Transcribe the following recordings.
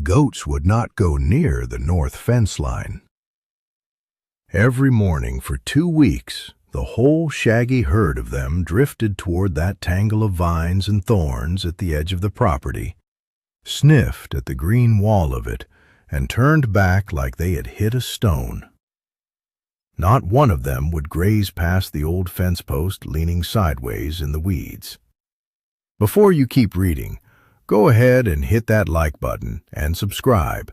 goats would not go near the north fence line. Every morning for 2 weeks, the whole shaggy herd of them drifted toward that tangle of vines and thorns at the edge of the property, sniffed at the green wall of it, and turned back like they had hit a stone. Not one of them would graze past the old fence post leaning sideways in the weeds. Before you keep reading, go ahead and hit that like button and subscribe,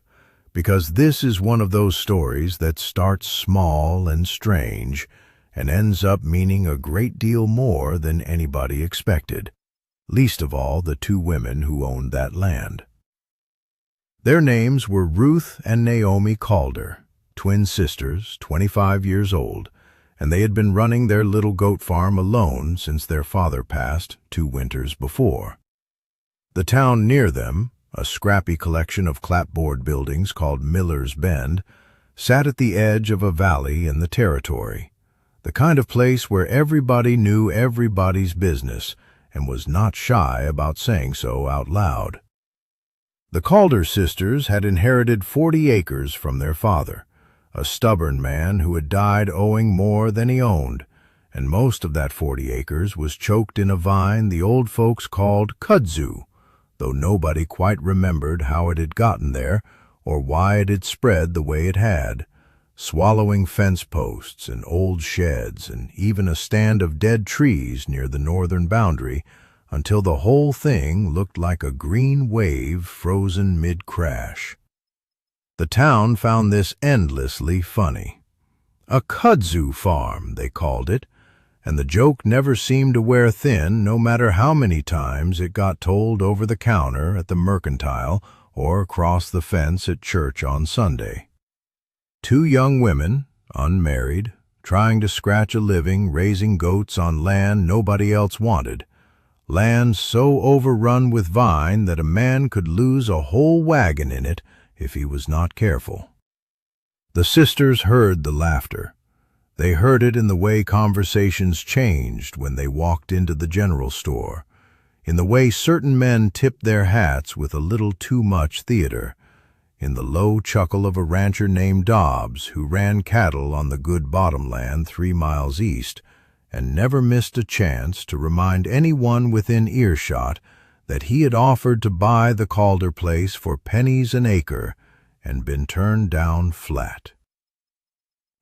because this is one of those stories that starts small and strange and ends up meaning a great deal more than anybody expected, least of all the 2 women who owned that land. Their names were Ruth and Naomi Calder, twin sisters, 25 years old, and they had been running their little goat farm alone since their father passed 2 winters before. The town near them, a scrappy collection of clapboard buildings called Miller's Bend, sat at the edge of a valley in the territory, the kind of place where everybody knew everybody's business and was not shy about saying so out loud. The Calder sisters had inherited 40 acres from their father, a stubborn man who had died owing more than he owned, and most of that 40 acres was choked in a vine the old folks called Kudzu, though nobody quite remembered how it had gotten there or why it had spread the way it had, swallowing fence posts and old sheds and even a stand of dead trees near the northern boundary, until the whole thing looked like a green wave frozen mid-crash. The town found this endlessly funny. A kudzu farm, they called it, and the joke never seemed to wear thin no matter how many times it got told over the counter at the mercantile or across the fence at church on Sunday. 2 young women, unmarried, trying to scratch a living raising goats on land nobody else wanted, land so overrun with vine that a man could lose a whole wagon in it if he was not careful. The sisters heard the laughter. They heard it in the way conversations changed when they walked into the general store, in the way certain men tipped their hats with a little too much theater, in the low chuckle of a rancher named Dobbs who ran cattle on the good bottomland 3 miles east and never missed a chance to remind anyone within earshot that he had offered to buy the Calder place for pennies an acre and been turned down flat.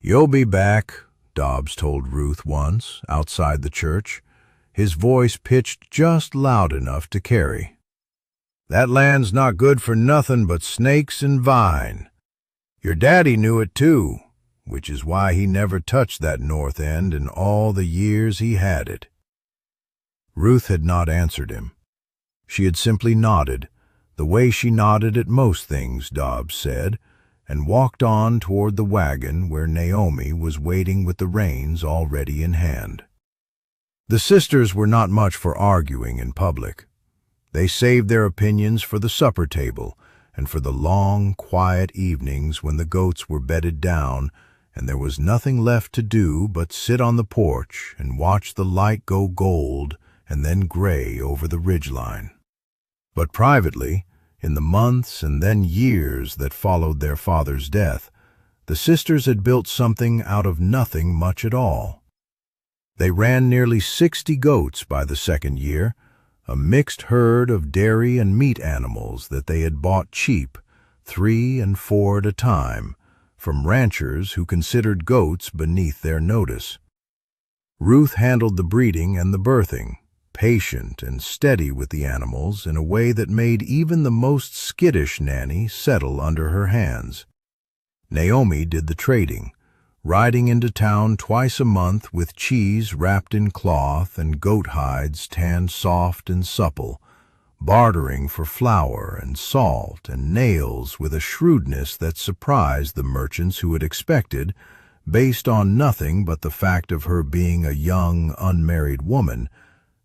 "You'll be back," Dobbs told Ruth once, outside the church, his voice pitched just loud enough to carry. "That land's not good for nothing but snakes and vine. Your daddy knew it too, which is why he never touched that north end in all the years he had it." Ruth had not answered him. She had simply nodded, the way she nodded at most things, Dobbs said, and walked on toward the wagon where Naomi was waiting with the reins already in hand. The sisters were not much for arguing in public. They saved their opinions for the supper table and for the long, quiet evenings when the goats were bedded down and there was nothing left to do but sit on the porch and watch the light go gold and then gray over the ridgeline. But privately, in the months and then years that followed their father's death, the sisters had built something out of nothing much at all. They ran nearly 60 goats by the 2nd year, a mixed herd of dairy and meat animals that they had bought cheap, 3 and 4 at a time, from ranchers who considered goats beneath their notice. Ruth handled the breeding and the birthing, patient and steady with the animals in a way that made even the most skittish nanny settle under her hands. Naomi did the trading, riding into town twice a month with cheese wrapped in cloth and goat hides tanned soft and supple, bartering for flour and salt and nails with a shrewdness that surprised the merchants who had expected, based on nothing but the fact of her being a young, unmarried woman,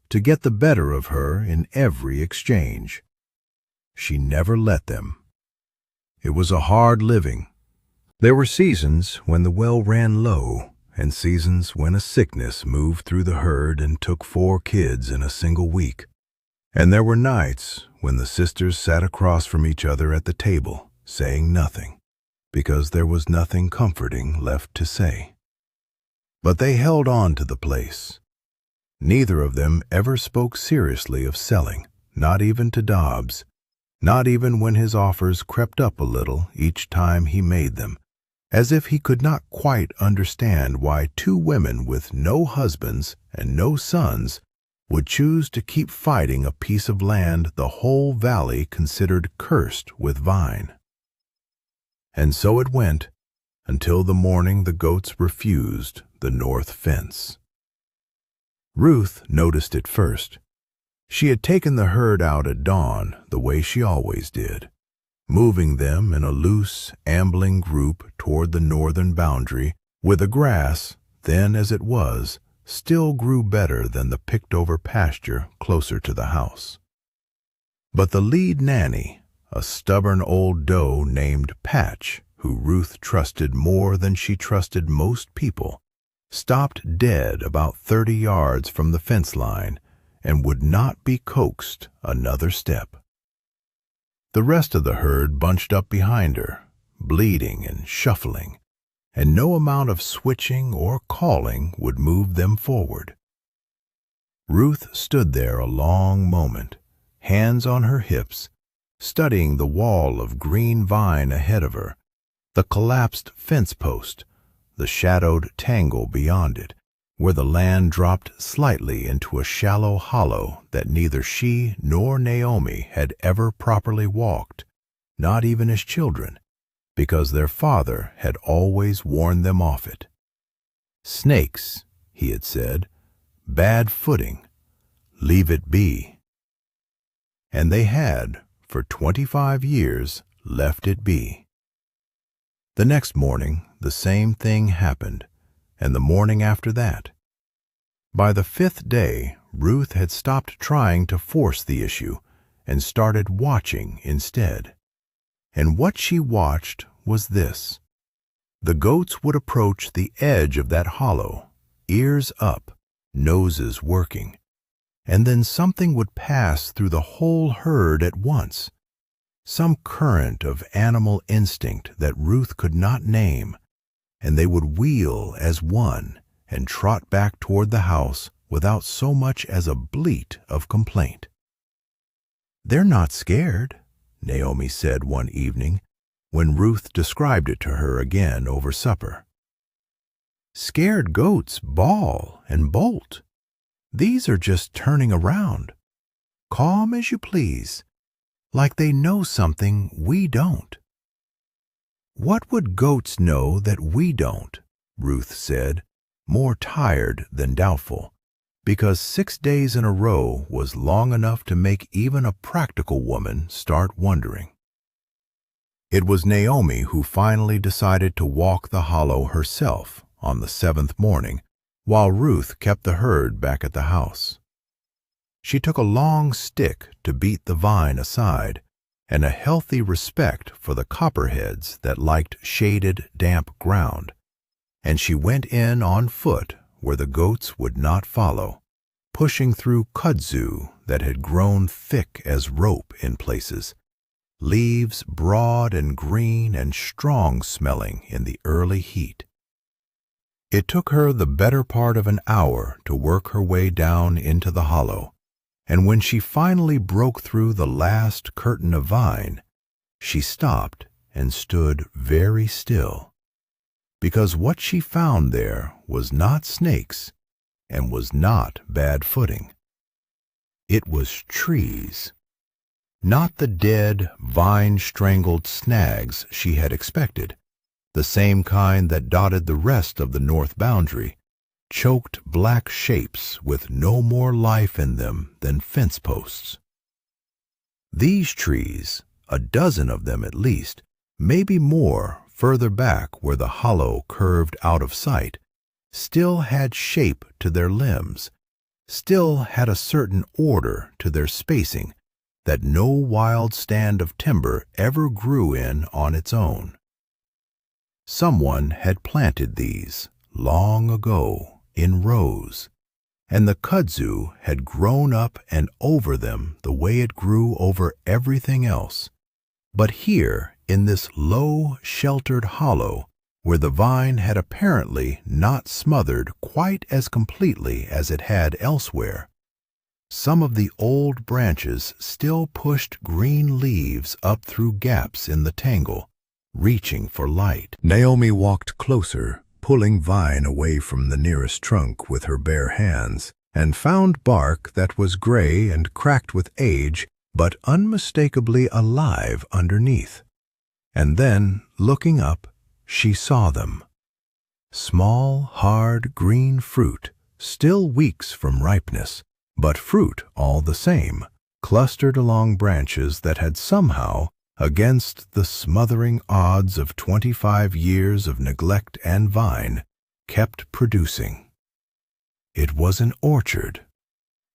to get the better of her in every exchange. She never let them. It was a hard living. There were seasons when the well ran low, and seasons when a sickness moved through the herd and took 4 kids in a single week. And there were nights when the sisters sat across from each other at the table, saying nothing, because there was nothing comforting left to say. But they held on to the place. Neither of them ever spoke seriously of selling, not even to Dobbs, not even when his offers crept up a little each time he made them, as if he could not quite understand why two women with no husbands and no sons would choose to keep fighting a piece of land the whole valley considered cursed with vine. And so it went until the morning the goats refused the north fence. Ruth noticed it first. She had taken the herd out at dawn the way she always did, moving them in a loose, ambling group toward the northern boundary, where the grass, thin as it was, still grew better than the picked-over pasture closer to the house. But the lead nanny, a stubborn old doe named Patch, who Ruth trusted more than she trusted most people, stopped dead about 30 yards from the fence line and would not be coaxed another step. The rest of the herd bunched up behind her, bleating and shuffling, and no amount of switching or calling would move them forward. Ruth stood there a long moment, hands on her hips, studying the wall of green vine ahead of her, the collapsed fence post, the shadowed tangle beyond it, where the land dropped slightly into a shallow hollow that neither she nor Naomi had ever properly walked, not even as children, because their father had always warned them off it. Snakes, he had said, bad footing, leave it be. And they had, for 25 years, left it be. The next morning, the same thing happened, and the morning after that. By the 5th day, Ruth had stopped trying to force the issue and started watching instead. And what she watched was this. The goats would approach the edge of that hollow, ears up, noses working, and then something would pass through the whole herd at once, some current of animal instinct that Ruth could not name, and they would wheel as one and trot back toward the house without so much as a bleat of complaint. "They're not scared," Naomi said one evening when Ruth described it to her again over supper. "Scared goats bawl and bolt. These are just turning around, calm as you please, like they know something we don't." "What would goats know that we don't?" Ruth said, more tired than doubtful, because 6 days in a row was long enough to make even a practical woman start wondering. It was Naomi who finally decided to walk the hollow herself on the 7th morning, while Ruth kept the herd back at the house. She took a long stick to beat the vine aside, and a healthy respect for the copperheads that liked shaded, damp ground, and she went in on foot where the goats would not follow, pushing through kudzu that had grown thick as rope in places, leaves broad and green and strong-smelling in the early heat. It took her the better part of an hour to work her way down into the hollow, and when she finally broke through the last curtain of vine, she stopped and stood very still, because what she found there was not snakes and was not bad footing. It was trees. Not the dead, vine-strangled snags she had expected, the same kind that dotted the rest of the north boundary, choked black shapes with no more life in them than fence posts. These trees, a dozen of them at least, maybe more further back where the hollow curved out of sight, still had shape to their limbs, still had a certain order to their spacing that no wild stand of timber ever grew in on its own. Someone had planted these long ago in rows, and the kudzu had grown up and over them the way it grew over everything else. But here, in this low, sheltered hollow, where the vine had apparently not smothered quite as completely as it had elsewhere, some of the old branches still pushed green leaves up through gaps in the tangle, reaching for light. Naomi walked closer, pulling vine away from the nearest trunk with her bare hands, and found bark that was gray and cracked with age, but unmistakably alive underneath. And then, looking up, she saw them. Small, hard, green fruit, still weeks from ripeness, but fruit all the same, clustered along branches that had somehow, against the smothering odds of 25 years of neglect and vine, kept producing. It was an orchard,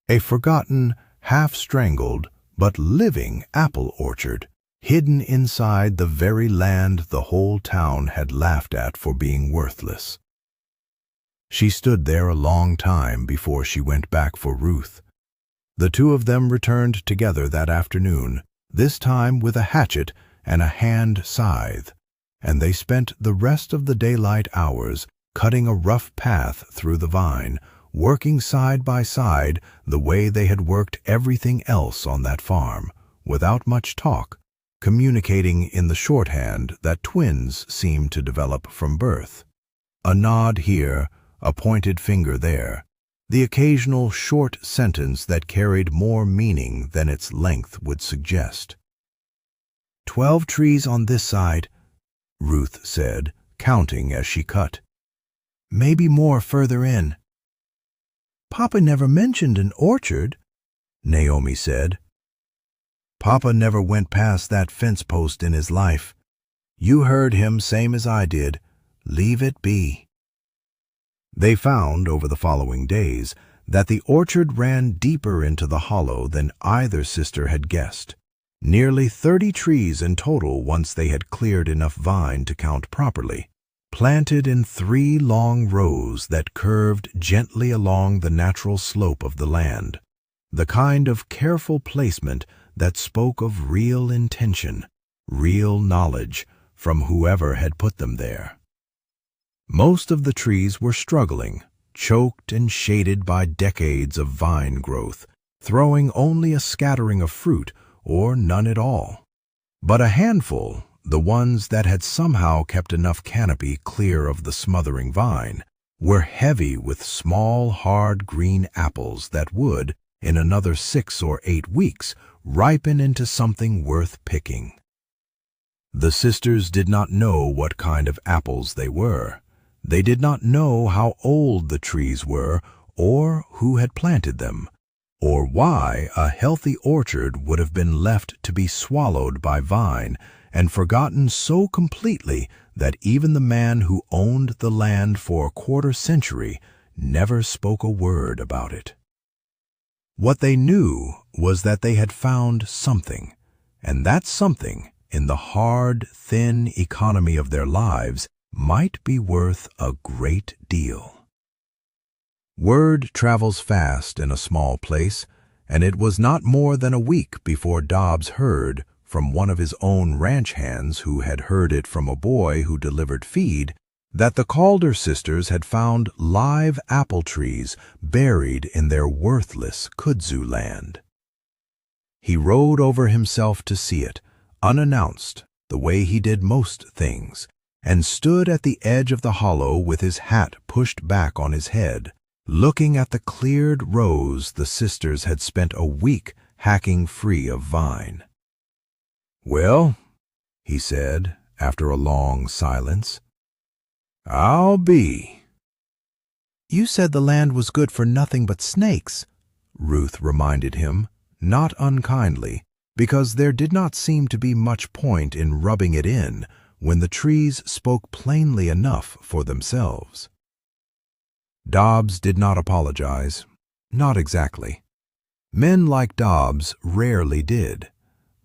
a forgotten, half-strangled, but living apple orchard, hidden inside the very land the whole town had laughed at for being worthless. She stood there a long time before she went back for Ruth. The two of them returned together that afternoon, this time with a hatchet and a hand scythe, and they spent the rest of the daylight hours cutting a rough path through the vine, working side by side the way they had worked everything else on that farm, without much talk, communicating in the shorthand that twins seem to develop from birth. A nod here, a pointed finger there, the occasional short sentence that carried more meaning than its length would suggest. 12 trees on this side, Ruth said, counting as she cut. Maybe more further in. Papa never mentioned an orchard, Naomi said. Papa never went past that fence post in his life. You heard him same as I did. Leave it be. They found, over the following days, that the orchard ran deeper into the hollow than either sister had guessed. Nearly 30 trees in total once they had cleared enough vine to count properly, planted in 3 long rows that curved gently along the natural slope of the land, the kind of careful placement that spoke of real intention, real knowledge from whoever had put them there. Most of the trees were struggling, choked and shaded by decades of vine growth, throwing only a scattering of fruit or none at all. But a handful, the ones that had somehow kept enough canopy clear of the smothering vine, were heavy with small, hard green apples that would, in another 6 or 8 weeks, ripen into something worth picking. The sisters did not know what kind of apples they were. They did not know how old the trees were, or who had planted them, or why a healthy orchard would have been left to be swallowed by vine and forgotten so completely that even the man who owned the land for a quarter century never spoke a word about it. What they knew was that they had found something, and that something, in the hard, thin economy of their lives, might be worth a great deal. Word travels fast in a small place, and it was not more than a week before Dobbs heard, from one of his own ranch hands who had heard it from a boy who delivered feed, that the Calder sisters had found live apple trees buried in their worthless Kudzu land. He rode over himself to see it, unannounced, the way he did most things, and stood at the edge of the hollow with his hat pushed back on his head, looking at the cleared rows the sisters had spent a week hacking free of vine. "Well," he said, after a long silence, "I'll be." "You said the land was good for nothing but snakes," Ruth reminded him, not unkindly, because there did not seem to be much point in rubbing it in when the trees spoke plainly enough for themselves. Dobbs did not apologize. Not exactly. Men like Dobbs rarely did,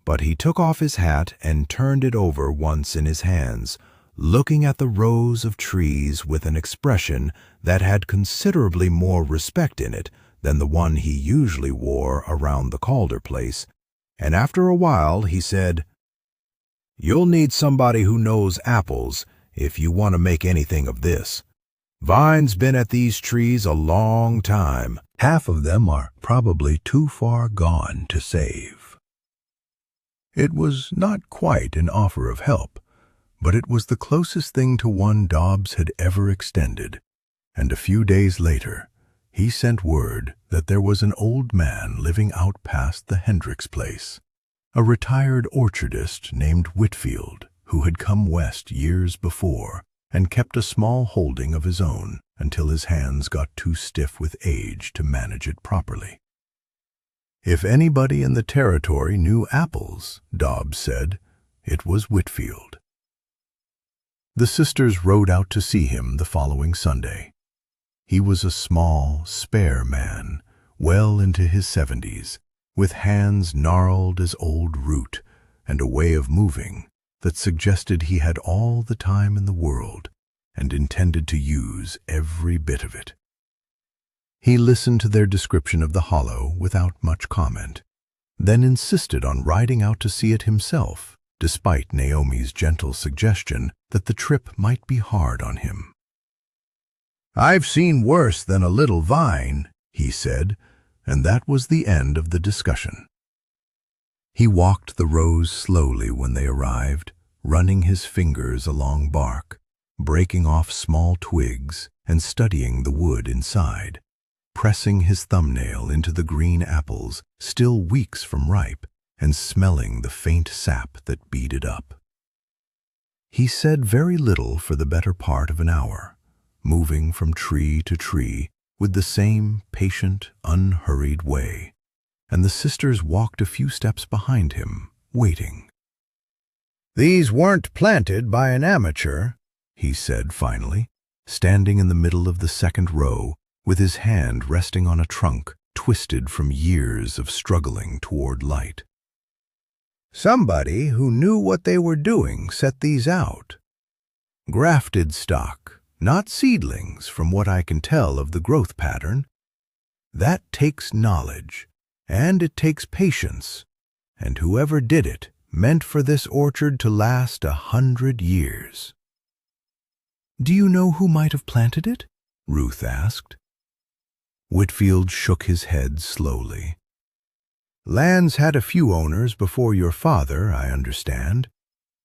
but he took off his hat and turned it over once in his hands, looking at the rows of trees with an expression that had considerably more respect in it than the one he usually wore around the Calder place, and after a while he said, "You'll need somebody who knows apples if you want to make anything of this. Vine's been at these trees a long time. Half of them are probably too far gone to save." It was not quite an offer of help, but it was the closest thing to one Dobbs had ever extended, and a few days later he sent word that there was an old man living out past the Hendricks place, a retired orchardist named Whitfield, who had come west years before and kept a small holding of his own until his hands got too stiff with age to manage it properly. If anybody in the territory knew apples, Dobbs said, it was Whitfield. The sisters rode out to see him the following Sunday. He was a small, spare man, well into his 70s, with hands gnarled as old root and a way of moving that suggested he had all the time in the world and intended to use every bit of it. He listened to their description of the hollow without much comment, then insisted on riding out to see it himself, despite Naomi's gentle suggestion that the trip might be hard on him. "I've seen worse than a little vine," he said, and that was the end of the discussion. He walked the rows slowly when they arrived, running his fingers along bark, breaking off small twigs and studying the wood inside, pressing his thumbnail into the green apples still weeks from ripe and smelling the faint sap that beaded up. He said very little for the better part of an hour, moving from tree to tree with the same patient, unhurried way, and the sisters walked a few steps behind him, waiting. "These weren't planted by an amateur," he said finally, standing in the middle of the second row with his hand resting on a trunk twisted from years of struggling toward light. "Somebody who knew what they were doing set these out. Grafted stock, not seedlings from what I can tell of the growth pattern. That takes knowledge, and it takes patience, and whoever did it meant for this orchard to last 100 years. "Do you know who might have planted it?" Ruth asked. Whitfield shook his head slowly. "Land's had a few owners before your father, I understand.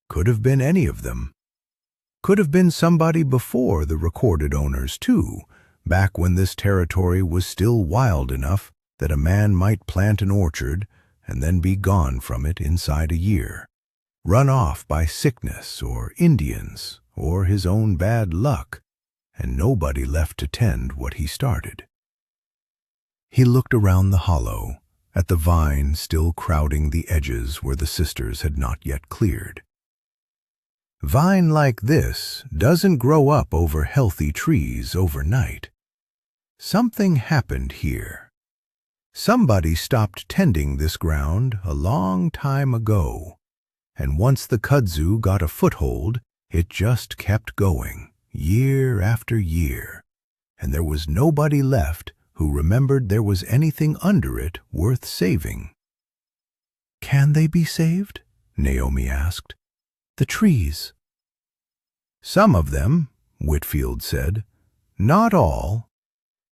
Could have been any of them. Could have been somebody before the recorded owners, too, back when this territory was still wild enough that a man might plant an orchard and then be gone from it inside a year, run off by sickness or Indians or his own bad luck, and nobody left to tend what he started." He looked around the hollow, at the vine still crowding the edges where the sisters had not yet cleared. "Vine like this doesn't grow up over healthy trees overnight. Something happened here. Somebody stopped tending this ground a long time ago, and once the kudzu got a foothold, it just kept going, year after year, and there was nobody left who remembered there was anything under it worth saving." "Can they be saved?" Naomi asked. "The trees?" "Some of them," Whitfield said. "Not all.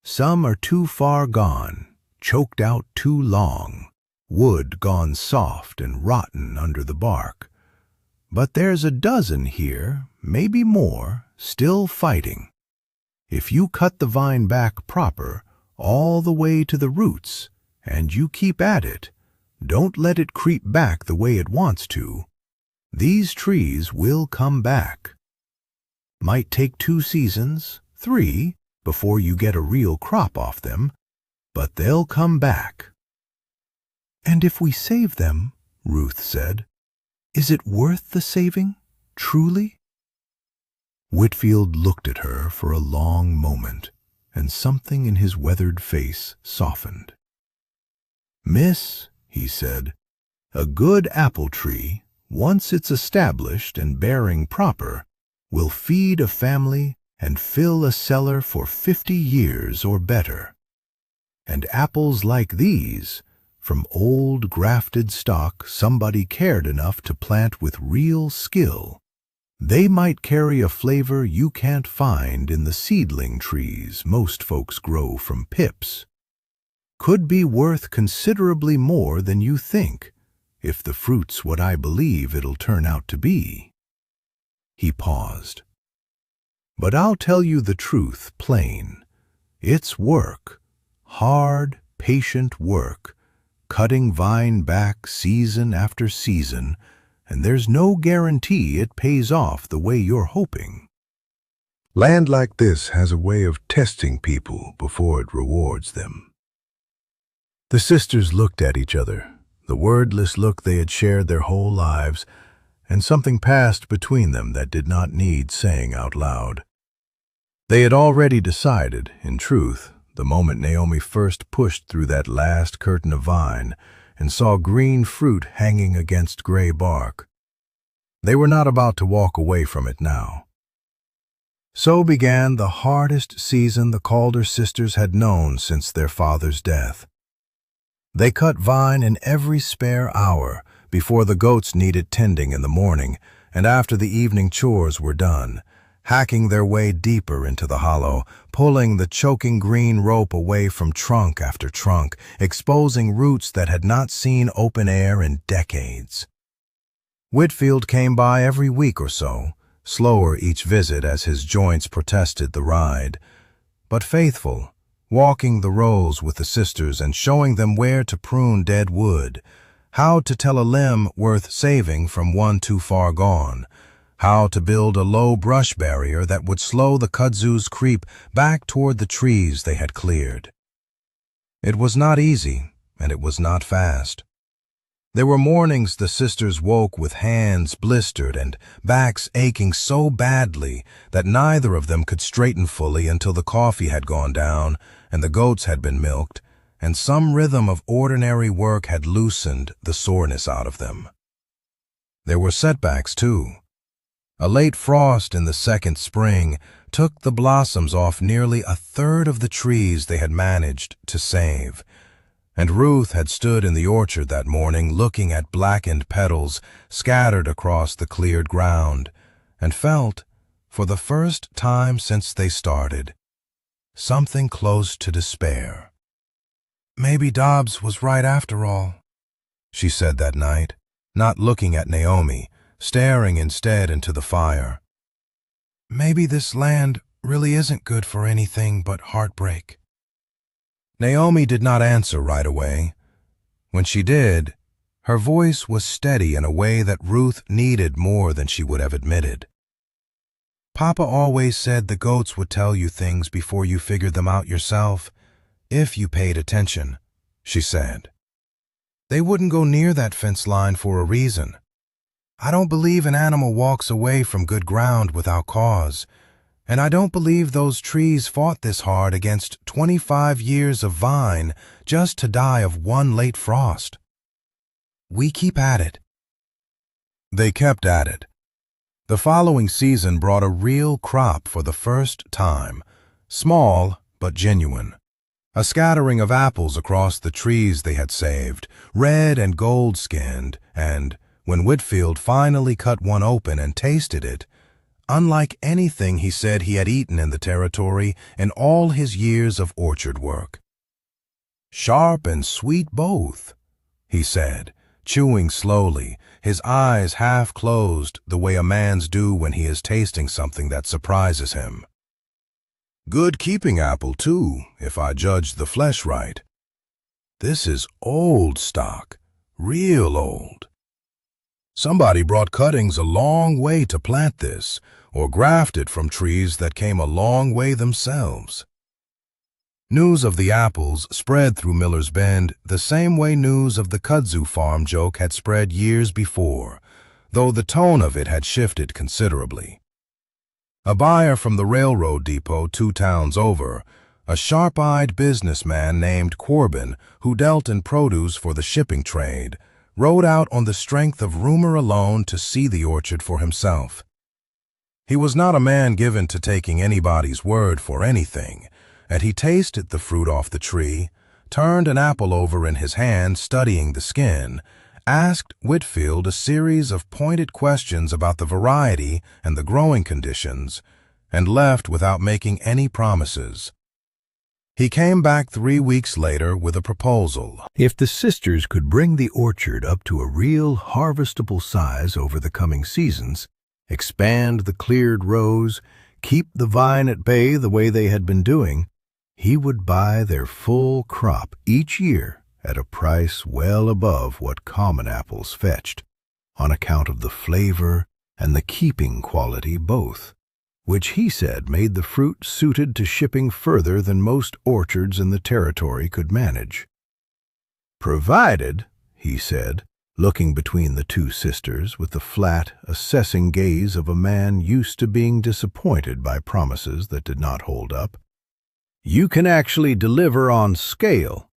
Some are too far gone, choked out too long, wood gone soft and rotten under the bark. But there's a dozen here, maybe more, still fighting. If you cut the vine back proper, all the way to the roots, and you keep at it, don't let it creep back the way it wants to, these trees will come back. Might take 2 seasons, 3, before you get a real crop off them, but they'll come back." "And if we save them," Ruth said, "is it worth the saving, truly?" Whitfield looked at her for a long moment, and something in his weathered face softened. "Miss," he said, "a good apple tree, once it's established and bearing proper, will feed a family and fill a cellar for 50 years or better. And apples like these, from old grafted stock somebody cared enough to plant with real skill, they might carry a flavor you can't find in the seedling trees most folks grow from pips. Could be worth considerably more than you think, if the fruit's what I believe it'll turn out to be. He paused. But I'll tell you the truth plain. It's work, hard, patient work, cutting vine back season after season, and there's no guarantee it pays off the way you're hoping. Land like this has a way of testing people before it rewards them. The sisters looked at each other, the wordless look they had shared their whole lives, and something passed between them that did not need saying out loud. They had already decided, in truth, the moment Naomi first pushed through that last curtain of vine and saw green fruit hanging against gray bark. They were not about to walk away from it now. So began the hardest season the Calder sisters had known since their father's death. They cut vine in every spare hour before the goats needed tending in the morning and after the evening chores were done, hacking their way deeper into the hollow, pulling the choking green rope away from trunk after trunk, exposing roots that had not seen open air in decades. Whitfield came by every week or so, slower each visit as his joints protested the ride, but faithful, walking the rows with the sisters and showing them where to prune dead wood, how to tell a limb worth saving from one too far gone, how to build a low brush barrier that would slow the kudzu's creep back toward the trees they had cleared. It was not easy, and it was not fast. There were mornings the sisters woke with hands blistered and backs aching so badly that neither of them could straighten fully until the coffee had gone down and the goats had been milked, and some rhythm of ordinary work had loosened the soreness out of them. There were setbacks, too. A late frost in the second spring took the blossoms off nearly a third of the trees they had managed to save, and Ruth had stood in the orchard that morning looking at blackened petals scattered across the cleared ground, and felt, for the first time since they started, something close to despair. "Maybe Dobbs was right after all," she said that night, not looking at Naomi, staring instead into the fire. "Maybe this land really isn't good for anything but heartbreak." Naomi did not answer right away. When she did, her voice was steady in a way that Ruth needed more than she would have admitted. "Papa always said the goats would tell you things before you figured them out yourself, if you paid attention," she said. "They wouldn't go near that fence line for a reason. I don't believe an animal walks away from good ground without cause. And I don't believe those trees fought this hard against 25 years of vine just to die of one late frost. We keep at it." They kept at it. The following season brought a real crop for the first time, small but genuine. A scattering of apples across the trees they had saved, red and gold-skinned, and, when Whitfield finally cut one open and tasted it, unlike anything he said he had eaten in the territory in all his years of orchard work. "Sharp and sweet both," he said, chewing slowly, his eyes half closed the way a man's do when he is tasting something that surprises him. "Good keeping apple, too, if I judged the flesh right. This is old stock, real old. Somebody brought cuttings a long way to plant this, or grafted from trees that came a long way themselves." News of the apples spread through Miller's Bend the same way news of the Kudzu farm joke had spread years before, though the tone of it had shifted considerably. A buyer from the railroad depot 2 towns over, a sharp-eyed businessman named Corbin who dealt in produce for the shipping trade, rode out on the strength of rumor alone to see the orchard for himself. He was not a man given to taking anybody's word for anything, and he tasted the fruit off the tree, turned an apple over in his hand, studying the skin, asked Whitfield a series of pointed questions about the variety and the growing conditions, and left without making any promises. He came back 3 weeks later with a proposal. If the sisters could bring the orchard up to a real harvestable size over the coming seasons, expand the cleared rows, keep the vine at bay the way they had been doing, he would buy their full crop each year at a price well above what common apples fetched, on account of the flavor and the keeping quality both, which he said made the fruit suited to shipping further than most orchards in the territory could manage. Provided, he said, looking between the two sisters with the flat, assessing gaze of a man used to being disappointed by promises that did not hold up, you can actually deliver on scale.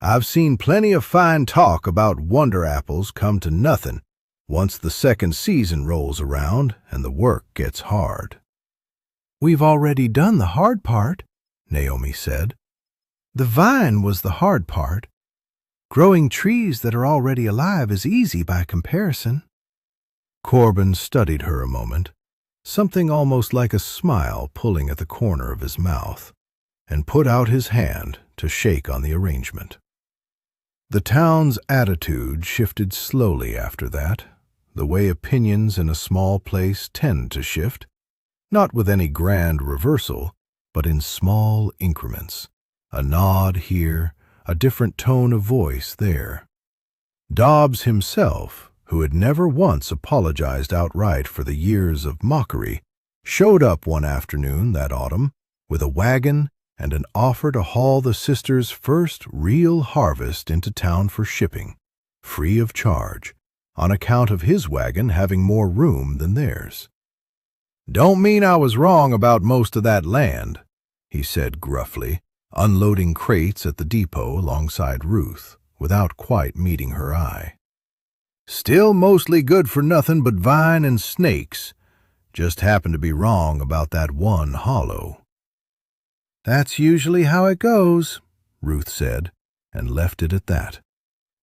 I've seen plenty of fine talk about wonder apples come to nothing once the second season rolls around and the work gets hard. We've already done the hard part, Naomi said. The vine was the hard part. Growing trees that are already alive is easy by comparison. Corbin studied her a moment, something almost like a smile pulling at the corner of his mouth, and put out his hand to shake on the arrangement. The town's attitude shifted slowly after that, the way opinions in a small place tend to shift, not with any grand reversal, but in small increments, a nod here, a different tone of voice there. Dobbs himself, who had never once apologized outright for the years of mockery, showed up one afternoon that autumn with a wagon and an offer to haul the sisters' first real harvest into town for shipping, free of charge, on account of his wagon having more room than theirs. "Don't mean I was wrong about most of that land," he said gruffly, unloading crates at the depot alongside Ruth, without quite meeting her eye. "Still mostly good for nothing but vine and snakes. Just happened to be wrong about that one hollow." "That's usually how it goes," Ruth said, and left it at that,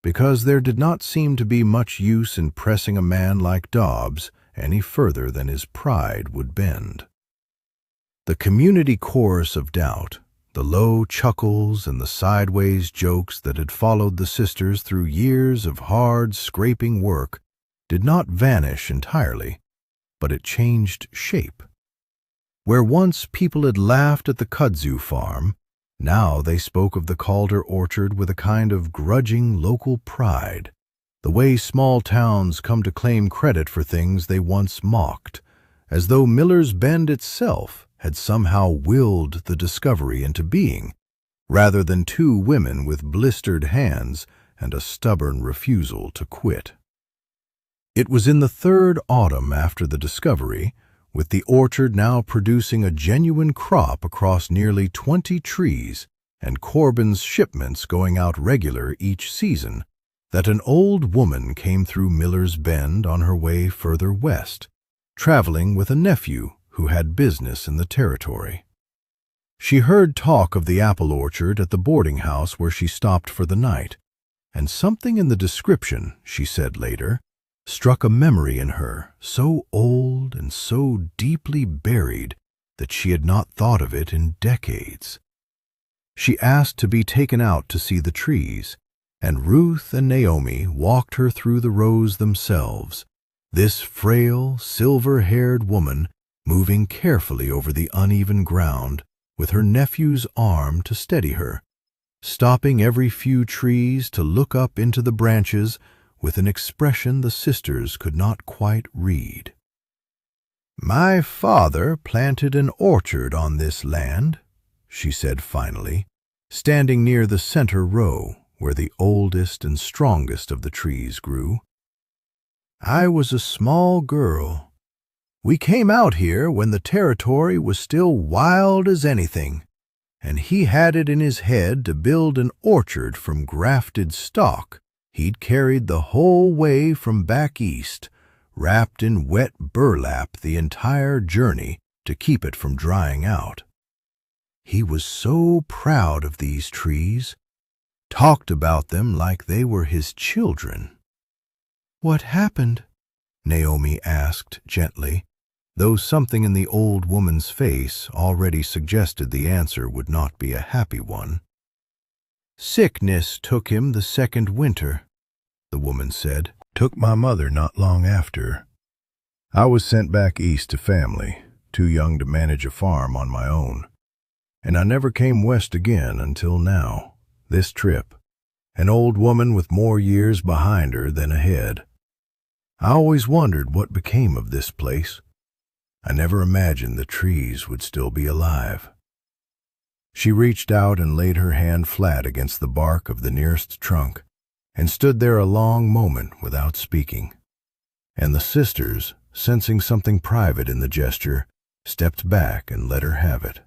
because there did not seem to be much use in pressing a man like Dobbs any further than his pride would bend. The community chorus of doubt, the low chuckles and the sideways jokes that had followed the sisters through years of hard, scraping work, did not vanish entirely, but it changed shape. Where once people had laughed at the Kudzu farm, now they spoke of the Calder orchard with a kind of grudging local pride, the way small towns come to claim credit for things they once mocked, as though Miller's Bend itself had somehow willed the discovery into being, rather than two women with blistered hands and a stubborn refusal to quit. It was in the third autumn after the discovery, with the orchard now producing a genuine crop across nearly 20 trees and Corbin's shipments going out regular each season, that an old woman came through Miller's Bend on her way further west, traveling with a nephew who had business in the territory. She heard talk of the apple orchard at the boarding house where she stopped for the night, and something in the description, she said later, struck a memory in her so old and so deeply buried that she had not thought of it in decades. She asked to be taken out to see the trees, and Ruth and Naomi walked her through the rows themselves, this frail, silver-haired woman moving carefully over the uneven ground with her nephew's arm to steady her, stopping every few trees to look up into the branches with an expression the sisters could not quite read. "My father planted an orchard on this land," she said finally, standing near the center row where the oldest and strongest of the trees grew. "I was a small girl. We came out here when the territory was still wild as anything, and he had it in his head to build an orchard from grafted stock he'd carried the whole way from back east, wrapped in wet burlap the entire journey to keep it from drying out. He was so proud of these trees, talked about them like they were his children. "What happened?" Naomi asked gently, though something in the old woman's face already suggested the answer would not be a happy one. "Sickness took him the second winter," the woman said. "Took my mother not long after. I was sent back east to family, too young to manage a farm on my own. And I never came west again until now, this trip, an old woman with more years behind her than ahead. I always wondered what became of this place. I never imagined the trees would still be alive." She reached out and laid her hand flat against the bark of the nearest trunk, and stood there a long moment without speaking. And the sisters, sensing something private in the gesture, stepped back and let her have it.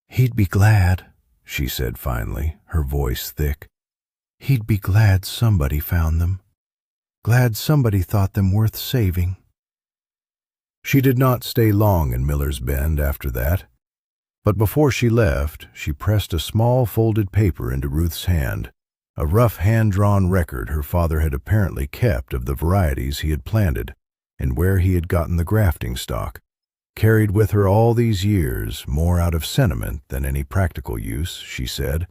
"He'd be glad," she said finally, her voice thick. "He'd be glad somebody found them. Glad somebody thought them worth saving." She did not stay long in Miller's Bend after that, but before she left, she pressed a small folded paper into Ruth's hand, a rough hand-drawn record her father had apparently kept of the varieties he had planted and where he had gotten the grafting stock, carried with her all these years, more out of sentiment than any practical use, she said,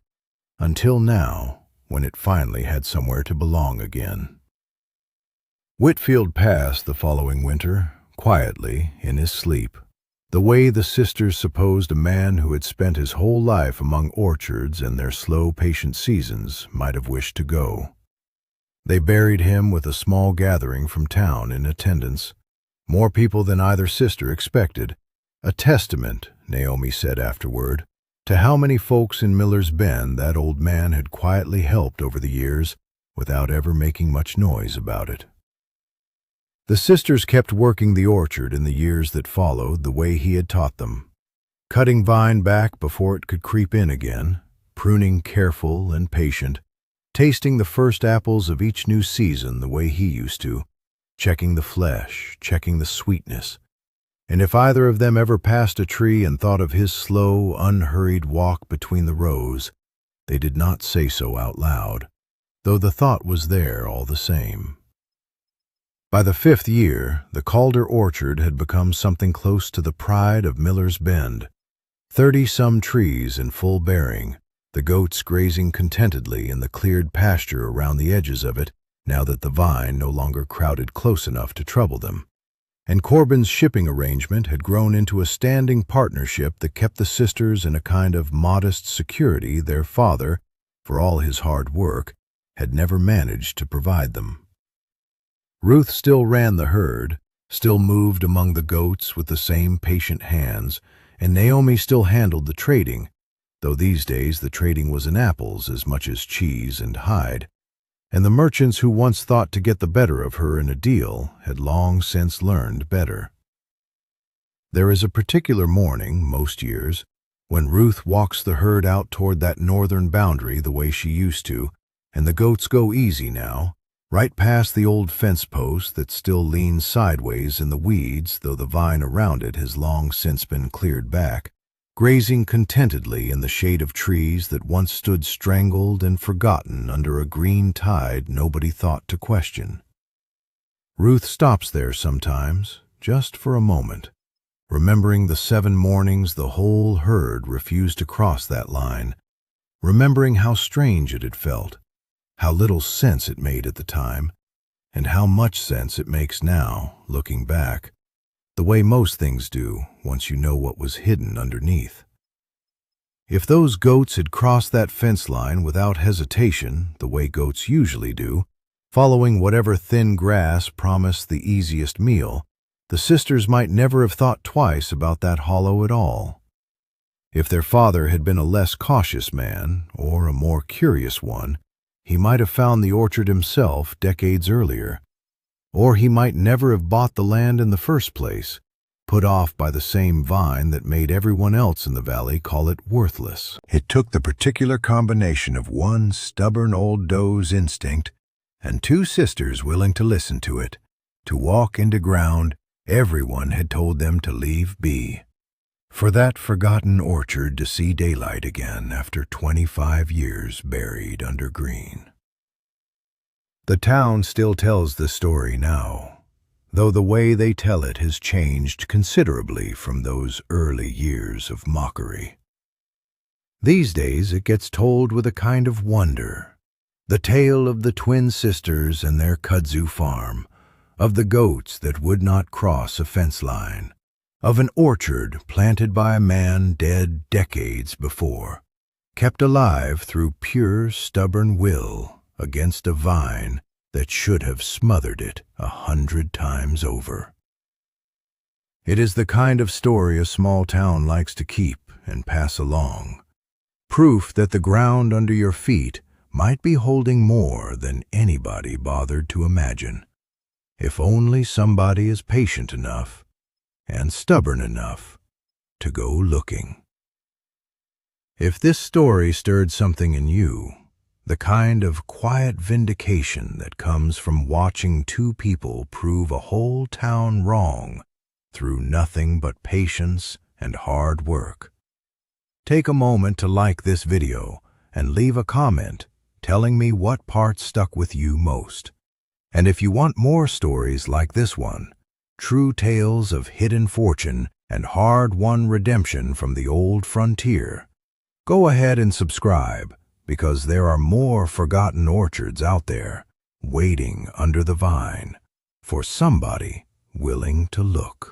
until now, when it finally had somewhere to belong again. Whitfield passed the following winter, quietly, in his sleep, the way the sisters supposed a man who had spent his whole life among orchards and their slow, patient seasons might have wished to go. They buried him with a small gathering from town in attendance, more people than either sister expected, a testament, Naomi said afterward, to how many folks in Miller's Bend that old man had quietly helped over the years without ever making much noise about it. The sisters kept working the orchard in the years that followed the way he had taught them, cutting vine back before it could creep in again, pruning careful and patient, tasting the first apples of each new season the way he used to, checking the flesh, checking the sweetness. And if either of them ever passed a tree and thought of his slow, unhurried walk between the rows, they did not say so out loud, though the thought was there all the same. By the 5th year, the Calder orchard had become something close to the pride of Miller's Bend. 30-some trees in full bearing, the goats grazing contentedly in the cleared pasture around the edges of it, now that the vine no longer crowded close enough to trouble them. And Corbin's shipping arrangement had grown into a standing partnership that kept the sisters in a kind of modest security their father, for all his hard work, had never managed to provide them. Ruth still ran the herd, still moved among the goats with the same patient hands, and Naomi still handled the trading, though these days the trading was in apples as much as cheese and hide, and the merchants who once thought to get the better of her in a deal had long since learned better. There is a particular morning, most years, when Ruth walks the herd out toward that northern boundary the way she used to, and the goats go easy now, right past the old fence post that still leans sideways in the weeds, though the vine around it has long since been cleared back, grazing contentedly in the shade of trees that once stood strangled and forgotten under a green tide nobody thought to question. Ruth stops there sometimes, just for a moment, remembering the 7 mornings the whole herd refused to cross that line, remembering how strange it had felt, how little sense it made at the time, and how much sense it makes now, looking back, the way most things do once you know what was hidden underneath. If those goats had crossed that fence line without hesitation, the way goats usually do, following whatever thin grass promised the easiest meal, the sisters might never have thought twice about that hollow at all. If their father had been a less cautious man, or a more curious one, he might have found the orchard himself decades earlier, or he might never have bought the land in the first place, put off by the same vine that made everyone else in the valley call it worthless. It took the particular combination of one stubborn old doe's instinct and 2 sisters willing to listen to it, to walk into ground everyone had told them to leave be, for that forgotten orchard to see daylight again after 25 years buried under green. The town still tells the story now, though the way they tell it has changed considerably from those early years of mockery. These days it gets told with a kind of wonder, the tale of the twin sisters and their kudzu farm, of the goats that would not cross a fence line, of an orchard planted by a man dead decades before, kept alive through pure stubborn will against a vine that should have smothered it 100 times over. It is the kind of story a small town likes to keep and pass along, proof that the ground under your feet might be holding more than anybody bothered to imagine, if only somebody is patient enough and stubborn enough to go looking. If this story stirred something in you, the kind of quiet vindication that comes from watching two people prove a whole town wrong through nothing but patience and hard work, take a moment to like this video and leave a comment telling me what part stuck with you most. And if you want more stories like this one, true tales of hidden fortune and hard-won redemption from the old frontier, go ahead and subscribe, because there are more forgotten orchards out there waiting under the vine for somebody willing to look.